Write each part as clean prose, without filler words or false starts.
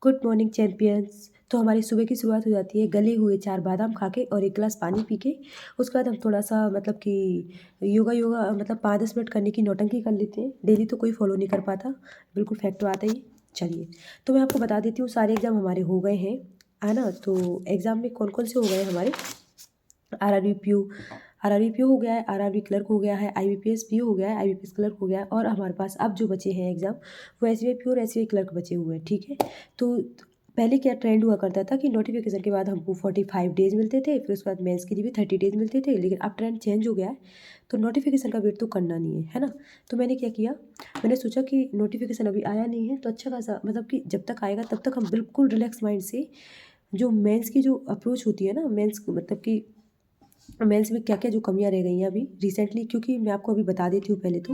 Good morning champions. तो हमारी सुबह की शुरुआत हो जाती है गले हुए 4 बादाम खा के और 1 गिलास पानी पी के। उसके बाद हम थोड़ा-सा मतलब कि योगा योगा मतलब 5-10 मिनट करने की नौटंकी कर लेते हैं। डेली तो कोई फ़ॉलो नहीं कर पाता, बिल्कुल फैक्ट तो आता ही है। चलिए, तो मैं आपको बता देती हूँ सारे एग्ज़ाम हमारे हो गए हैं, है ना? तो एग्ज़ाम में कौन-कौन से हो गए हमारे। आरआरबी पीओ आरआरबी पीओ हो गया है, आरआरबी क्लर्क हो गया है, आईबीपीएस पीओ हो गया है, आईबीपीएस क्लर्क हो गया है और हमारे पास अब जो बचे हैं एग्ज़ाम वो एसबीआई पीओ और एसबीआई क्लर्क बचे हुए हैं, ठीक है। तो पहले क्या ट्रेंड हुआ करता था कि नोटिफिकेशन के बाद हमको 45 डेज़ मिलते थे, फिर उसके बाद मेंस के लिए भी 30 डेज़ मिलते थे, लेकिन अब ट्रेंड चेंज हो गया है। तो नोटिफिकेशन का वेट तो करना नहीं है, है ना? तो मैंने क्या किया, मैंने सोचा कि नोटिफिकेशन अभी आया नहीं है तो अच्छा खासा मतलब कि जब तक आएगा तब तक हम बिल्कुल रिलैक्स माइंड से जो मेंस की जो अप्रोच होती है ना, मेंस मतलब कि मेंस में क्या-क्या जो कमियाँ रह गई हैं अभी रिसेंटली, क्योंकि मैं आपको अभी बता देती हूँ पहले तो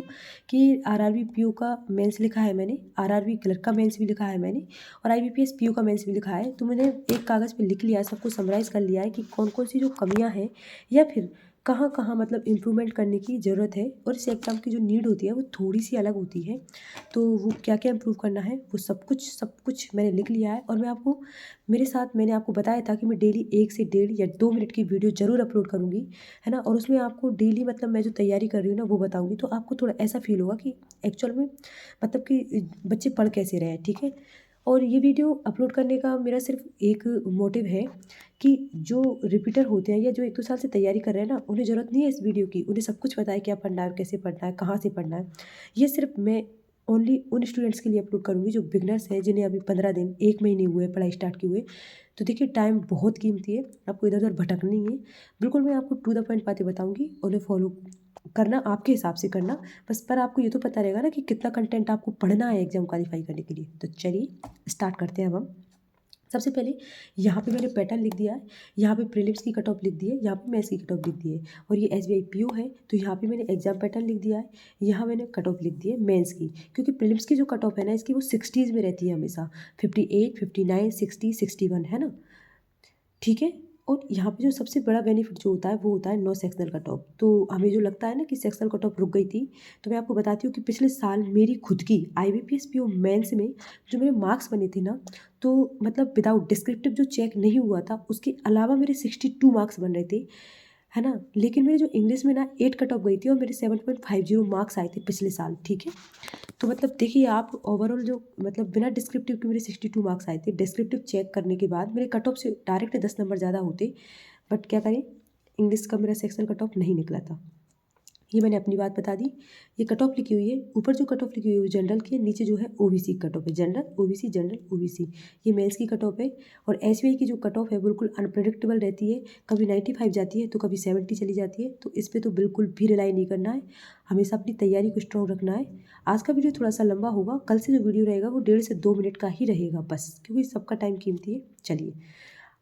कि आरआरबी पीओ का मेंस लिखा है मैंने, आरआरबी क्लर्क का मेंस भी लिखा है मैंने और आईबीपीएस पीओ का मेंस भी लिखा है। तो मैंने एक कागज़ पे लिख लिया है, सब कुछ समराइज़ कर लिया है कि कौन-कौन सी जो कमियाँ हैं या फिर कहाँ-कहाँ मतलब इम्प्रूवमेंट करने की ज़रूरत है और इस एग्ज़ाम की जो नीड होती है वो थोड़ी-सी अलग होती है। तो वो क्या-क्या इम्प्रूव करना है वो सब कुछ मैंने लिख लिया है और मैं आपको मेरे साथ मैंने आपको बताया था कि मैं डेली 1 से डेढ़ या 2 मिनट की वीडियो ज़रूर अपलोड करूँगी, है ना? और उसमें आपको डेली मतलब मैं जो तैयारी कर रही हूँ ना वो बताऊँगी, तो आपको थोड़ा ऐसा फ़ील होगा कि एक्चुअल में मतलब कि बच्चे पढ़ कैसे रहे हैं, ठीक है? और ये वीडियो अपलोड करने का मेरा सिर्फ़ एक मोटिव है कि जो रिपीटर होते हैं या जो 1-2 साल से तैयारी कर रहे हैं ना, उन्हें ज़रूरत नहीं है इस वीडियो की। उन्हें सब कुछ पता है क्या पढ़ना है, कैसे पढ़ना है, कहाँ से पढ़ना है। ये सिर्फ़ मैं ओनली उन स्टूडेंट्स के लिए अपलोड करूँगी जो बिगिनर्स हैं, जिन्हें अभी 15 दिन, 1 महीने हुए हैं पढ़ाई स्टार्ट किए हुए। तो देखिए टाइम बहुत कीमती है, आपको इधर-उधर भटकना नहीं है। बिल्कुल मैं आपको टू द पॉइंट बातें बताऊँगी, उन्हें फॉलो करना आपके हिसाब से करना। बस पर आपको ये तो पता रहेगा ना कि कितना कंटेंट आपको पढ़ना है एग्ज़ाम क्वालीफाई करने के लिए। तो चलिए स्टार्ट करते हैं अब हम। सबसे पहले यहाँ पे मैंने पैटर्न लिख दिया है, यहाँ पे प्रीलिम्स की कट ऑफ लिख दी है, यहाँ पे मेंस की कट ऑफ लिख दी है और ये एसबीआई पीओ है तो यहाँ पे मैंने एग्जाम पैटर्न लिख दिया है, यहाँ मैंने कट ऑफ लिख दी है मेंस की, क्योंकि प्रीलिम्स की जो कट ऑफ है ना इसकी वो 60s में रहती है हमेशा, 58, 59, 60, 61, है ना? ठीक है। और यहाँ पे जो सबसे बड़ा बेनिफिट जो होता है वो होता है नो सेक्शनल कट ऑफ। तो हमें जो लगता है ना कि सेक्शनल कट ऑफ रुक गई थी, तो मैं आपको बताती हूँ कि पिछले साल मेरी खुद की आईबीपीएस पीओ मेंस में जो मेरे मार्क्स बने थे ना, तो मतलब विदाउट डिस्क्रिप्टिव जो चेक नहीं हुआ था उसके अलावा मेरे 62 मार्क्स बन रहे थे, है ना? लेकिन मेरे जो इंग्लिश में ना 8 कट ऑफ गई थी और मेरे 7.50 मार्क्स आए थे पिछले साल, ठीक है? तो मतलब देखिए आप ओवरऑल जो मतलब बिना डिस्क्रिप्टिव के मेरे 62 मार्क्स आए थे, डिस्क्रिप्टिव चेक करने के बाद मेरे कट ऑफ से डायरेक्ट 10 नंबर ज़्यादा होते, बट क्या करें, इंग्लिश का मेरा सेक्शनल कट ऑफ नहीं निकला था। ये मैंने अपनी बात बता दी। ये कट ऑफ लिखी हुई है, ऊपर जो कट ऑफ लिखी हुई है वो जनरल की है, नीचे जो है ओबीसी कट ऑफ है, जनरल, ओबीसी, जनरल, ओबीसी। ये मेल्स की कट ऑफ है और एसबीआई की जो कट ऑफ है बिल्कुल अनप्रेडिक्टेबल रहती है, कभी 95 जाती है तो कभी 70 चली जाती है, तो इस पे तो बिल्कुल भी रिलाई नहीं करना है, हमेशा अपनी तैयारी को स्ट्रॉन्ग रखना है। आज का वीडियो थोड़ा सा लंबा होगा, कल से जो वीडियो रहेगा वो 1.5 से 2 मिनट का ही रहेगा बस, क्योंकि सबका टाइम कीमती है। चलिए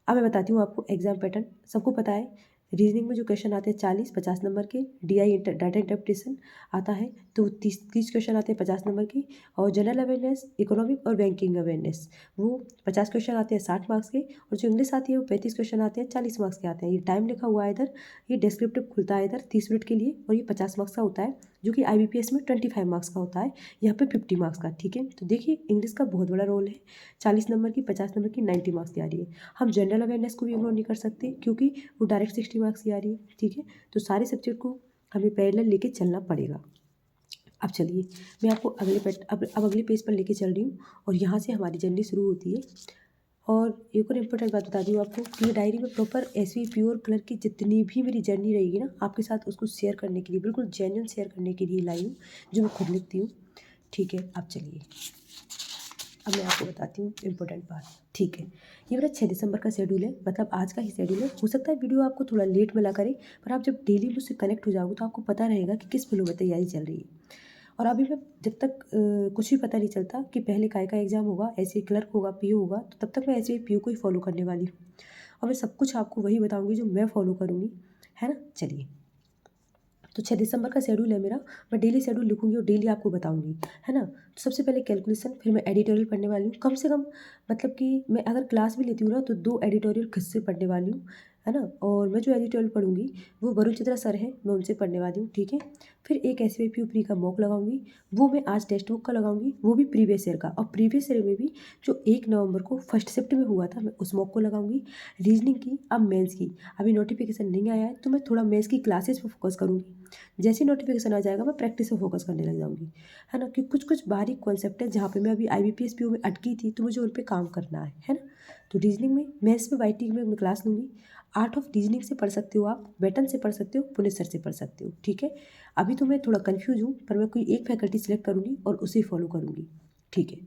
अब मैं बताती हूँ आपको एग्जाम पैटर्न, सबको पता है। रीजनिंग में जो क्वेश्चन आते हैं 40-50 नंबर के, डीआई डाटा इंटरप्रिटेशन आता है तो 30 क्वेश्चन आते हैं 50 नंबर के, और जनरल अवेयरनेस, इकोनॉमिक और बैंकिंग अवेयरनेस वो 50 क्वेश्चन आते हैं 60 मार्क्स के, और जो इंग्लिश आती है वो 35 क्वेश्चन आते हैं 40 मार्क्स के आते हैं। ये टाइम लिखा हुआ है इधर, ये डिस्क्रिप्टिव खुलता है इधर 30 मिनट के लिए, और ये 50 मार्क्स का होता है, जो कि आईबीपीएस में 25 मार्क्स का होता है, यहाँ पे 50 मार्क्स का, ठीक है। तो देखिए इंग्लिश का बहुत बड़ा रोल है, 40 नंबर की, 50 नंबर की, 90 मार्क्स की आ रही है। हम जनरल अवेयरनेस को भी इग्नोर नहीं कर सकते क्योंकि वो डायरेक्ट 60 मार्क्स की आ रही है, ठीक है। तो सारे सब्जेक्ट को हमें पैरेलल लेके चलना पड़ेगा। अब चलिए मैं आपको अब अगले पेज पर लेके चल रही हूँ और यहाँ से हमारी जर्नी शुरू होती है। और एक और इम्पोर्टेंट बात बता दूँ आपको कि ये डायरी में प्रॉपर एसवी प्योर कलर की जितनी भी मेरी जर्नी रहेगी ना आपके साथ उसको शेयर करने के लिए, बिल्कुल जेन्युइन शेयर करने के लिए लाई हूँ, जो मैं खुद लिखती हूँ, ठीक है। अब चलिए अब मैं आपको बताती हूँ इम्पोर्टेंट बात, ठीक है। ये मेरा 6 दिसंबर का शेड्यूल है, मतलब आज का ही शेड्यूल है। हो सकता है वीडियो आपको थोड़ा लेट मिला करे, पर आप जब डेली मुझसे कनेक्ट हो जाओगे तो आपको पता रहेगा कि किस फ्लो में तैयारी चल रही है। और अभी मैं जब तक कुछ भी पता नहीं चलता कि पहले काय का एग्ज़ाम होगा, ऐसे क्लर्क होगा, पीओ होगा, तो तब तक मैं ऐसे पीओ को ही फॉलो करने वाली हूँ और मैं सब कुछ आपको वही बताऊँगी जो मैं फॉलो करूँगी, है ना? चलिए, तो 6 दिसंबर का शेड्यूल है मेरा, मैं डेली शेड्यूल लिखूँगी और डेली आपको बताऊँगी, है ना? तो सबसे पहले कैलकुलेशन, फिर मैं एडिटोरियल पढ़ने वाली हूँ, कम से कम मतलब कि मैं अगर क्लास भी लेती हूँ ना तो 2 एडिटोरियल खुद से पढ़ने वाली हूँ, है ना। और मैं जो एडिटोरियल पढ़ूंगी वो वरुण चित्रा सर हैं, मैं उनसे पढ़ने वाली हूँ, ठीक है। फिर एक SVPU प्री का मॉक लगाऊंगी, वो मैं आज टेक्स्ट बुक का लगाऊंगी, वो भी प्रीवियस ईयर का। और प्रीवियस ईयर में भी जो 1 नवंबर को फर्स्ट शिफ्ट में हुआ था, मैं उस मॉक को लगाऊंगी। रीजनिंग की, अब मेंस की अभी नोटिफिकेशन नहीं आया है, तो मैं थोड़ा मेंस की क्लासेस पर फोकस करूँगी। जैसे नोटिफिकेशन आ जाएगा मैं प्रैक्टिस पर फोकस करने लग जाऊँगी, है ना। कि कुछ कुछ बारीक कॉन्सेप्ट है जहाँ पे मैं अभी IBPS PO में अटकी थी, तो मुझे उन पर काम करना है ना। तो रीजनिंग में मैथ्स में YT में मैं क्लास लूँगी। आर्ट ऑफ रीजनिंग से पढ़ सकते हो आप, बेटन से पढ़ सकते हो, पुनित सर से पढ़ सकते हो, ठीक है। अभी तो मैं थोड़ा कन्फ्यूज हूँ, पर मैं कोई एक फैकल्टी सिलेक्ट करूँगी और उसे फॉलो करूँगी, ठीक है।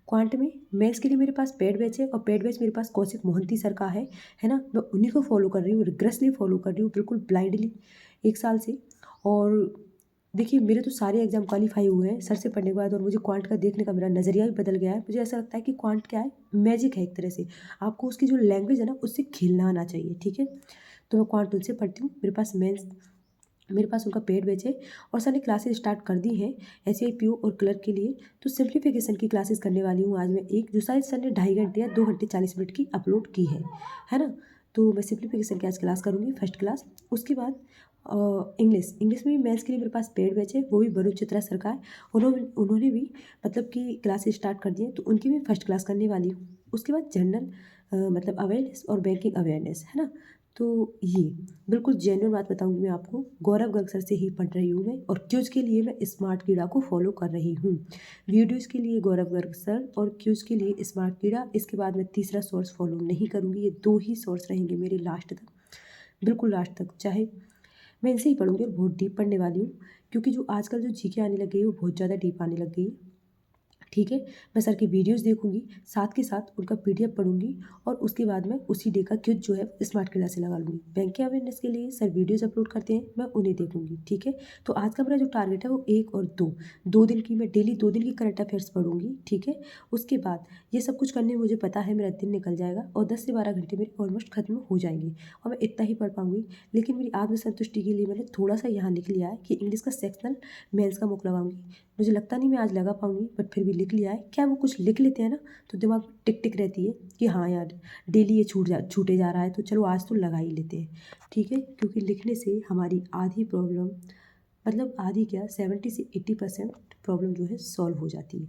क्वांट में मैथ्स के लिए मेरे पास पेड बैच है, और पेड बैच मेरे पास कौशिक मोहंती सर का है ना। मैं उन्हीं को फॉलो कर रही हूँ, रिग्रेसली फॉलो कर रही हूँ, बिल्कुल ब्लाइंडली 1 साल से। और देखिए मेरे तो सारे एग्जाम क्वालिफाई हुए हैं सर से पढ़ने के बाद, और मुझे क्वांट का देखने का मेरा नज़रिया भी बदल गया है। मुझे ऐसा लगता है कि क्वांट क्या है, मैजिक है एक तरह से। आपको उसकी जो लैंग्वेज है ना, उससे खेलना आना चाहिए, ठीक है। तो मैं क्वांट उनसे पढ़ती हूँ, मेरे पास उनका पेड बैच है। और सर ने क्लासेस स्टार्ट कर दी हैं SIPO और क्लर्क के लिए। तो सिंप्लीफिकेशन की क्लासेस करने वाली हूँ आज मैं, एक जो शायद सर ने 2.5 घंटे या 2 घंटे 40 मिनट की अपलोड की है ना। तो मैं सिंप्लीफिकेशन की आज क्लास करूँगी, फर्स्ट क्लास। उसके बाद इंग्लिश में भी मैथ्स के लिए मेरे पास पेड बैच है, वो भी वरुण चित्रा सर का है। उन्होंने भी मतलब कि क्लासेस स्टार्ट कर दिए, तो उनकी भी फर्स्ट क्लास करने वाली हूँ। उसके बाद जनरल मतलब अवेयरनेस और बैंकिंग अवेयरनेस, है ना। तो ये बिल्कुल जेन्युइन बात बताऊंगी मैं आपको, गौरव गर्ग सर से ही पढ़ रही हूँ मैं। और क्यूज के लिए मैं स्मार्ट कीड़ा को फॉलो कर रही हूँ। वीडियोज़ के लिए गौरव गर्ग सर, और क्यूज के लिए स्मार्ट कीड़ा। इसके बाद मैं तीसरा सोर्स फॉलो नहीं करूँगी, ये 2 ही सोर्स रहेंगे मेरे लास्ट तक, बिल्कुल लास्ट तक। चाहे मैं इनसे ही पढ़ूंगी, और बहुत डीप पढ़ने वाली हूँ, क्योंकि जो आजकल जो GK आने लग गई है वो बहुत ज़्यादा डीप आने लग गई है, ठीक है। मैं सर की वीडियोस देखूंगी, साथ के साथ उनका PDF पढ़ूंगी, और उसके बाद मैं उसी डे का क्विज जो है स्मार्ट क्लास से लगा लूँगी। बैंकिंग अवेयरनेस के लिए सर वीडियोस अपलोड करते हैं, मैं उन्हें देखूंगी, ठीक है। तो आज का मेरा जो टारगेट है वो 1 और 2 दिन की, मैं डेली 2 दिन की करंट अफेयर्स पढ़ूंगी, ठीक है। उसके बाद ये सब कुछ करने में मुझे पता है मेरा दिन निकल जाएगा, और 10 से 12 घंटे मेरे ऑलमोस्ट खत्म हो जाएंगे, और मैं इतना ही पढ़ पाऊंगी। लेकिन मेरी आत्मसंतुष्टि के लिए मैंने थोड़ा सा यहाँ लिख लिया है कि इंग्लिश का सेक्शनल मेंस का मुक लगाऊंगी। मुझे लगता नहीं मैं आज लगा पाऊंगी, बट फिर भी लिख लिया है। क्या वो कुछ लिख लेते हैं ना, तो दिमाग में टिक टिक रहती है कि हाँ यार डेली ये छूटे जा रहा है, तो चलो आज तो लगा ही लेते हैं, ठीक है। क्योंकि लिखने से हमारी आधी प्रॉब्लम, मतलब आधी क्या, 70 से 80% प्रॉब्लम जो है सॉल्व हो जाती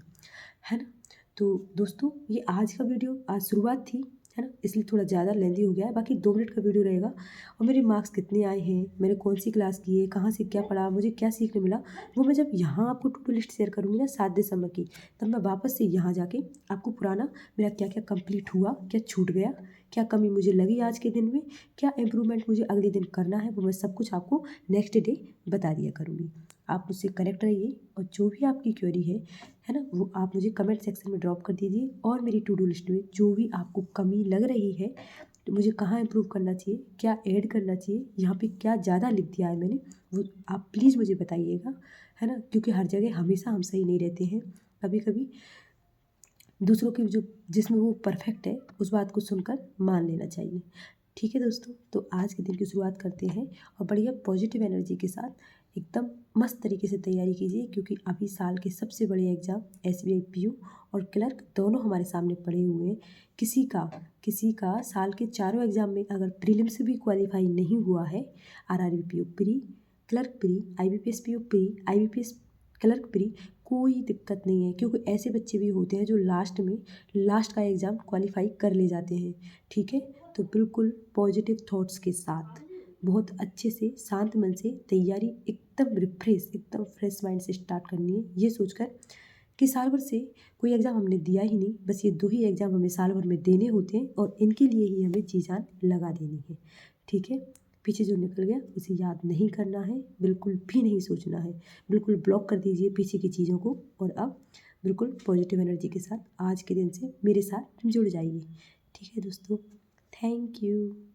है ना। तो दोस्तों ये आज का वीडियो, आज शुरुआत थी, है ना, इसलिए थोड़ा ज़्यादा लेंदी हो गया है। बाकी 2 मिनट का वीडियो रहेगा। और मेरे मार्क्स कितने आए हैं, मैंने कौन सी क्लास की है, कहाँ से क्या पढ़ा, मुझे क्या सीखने मिला, वो मैं जब यहाँ आपको टू डू लिस्ट शेयर करूँगी ना 7 दिसंबर की, तब मैं वापस से यहाँ जाके आपको पुराना मेरा क्या क्या कंप्लीट हुआ, क्या छूट गया, क्या कमी मुझे लगी आज के दिन में, क्या इम्प्रूवमेंट मुझे अगले दिन करना है, वो मैं सब कुछ आपको नेक्स्ट डे बता दिया करूँगी। आप मुझसे कनेक्ट रहिए, और जो भी आपकी क्वेरी है ना, वो आप मुझे कमेंट सेक्शन में ड्रॉप कर दीजिए। और मेरी टू डू लिस्ट में जो भी आपको कमी लग रही है, तो मुझे कहाँ इम्प्रूव करना चाहिए, क्या ऐड करना चाहिए, यहाँ पे क्या ज़्यादा लिख दिया है मैंने, वो आप प्लीज़ मुझे बताइएगा, है ना। क्योंकि हर जगह हमेशा हम सही नहीं रहते हैं, कभी कभी दूसरों की जो जिसमें वो परफेक्ट है उस बात को सुनकर मान लेना चाहिए, ठीक है दोस्तों। तो आज के दिन की शुरुआत करते हैं, और बढ़िया पॉजिटिव एनर्जी के साथ एकदम मस्त तरीके से तैयारी कीजिए, क्योंकि अभी साल के सबसे बड़े एग्ज़ाम SBI PO और क्लर्क दोनों हमारे सामने पड़े हुए हैं। किसी का साल के चारों एग्ज़ाम में अगर प्रीलिम्स भी क्वालिफाई नहीं हुआ है, RRB PO pre, clerk pre, IBPS PO pre, IBPS clerk pre, कोई दिक्कत नहीं है। क्योंकि ऐसे बच्चे भी होते हैं जो लास्ट का एग्ज़ाम क्वालिफाई कर ले जाते हैं, ठीक है। तो बिल्कुल पॉजिटिव थॉट्स के साथ, बहुत अच्छे से शांत मन से तैयारी, एकदम फ्रेश माइंड से स्टार्ट करनी है, ये सोचकर कि साल भर से कोई एग्ज़ाम हमने दिया ही नहीं, बस ये 2 ही एग्ज़ाम हमें साल भर में देने होते हैं, और इनके लिए ही हमें जी जान लगा देनी है, ठीक है। पीछे जो निकल गया उसे याद नहीं करना है, बिल्कुल भी नहीं सोचना है, बिल्कुल ब्लॉक कर दीजिए पीछे की चीज़ों को, और अब बिल्कुल पॉजिटिव एनर्जी के साथ आज के दिन से मेरे साथ जुड़ जाइए, ठीक है दोस्तों। Thank you.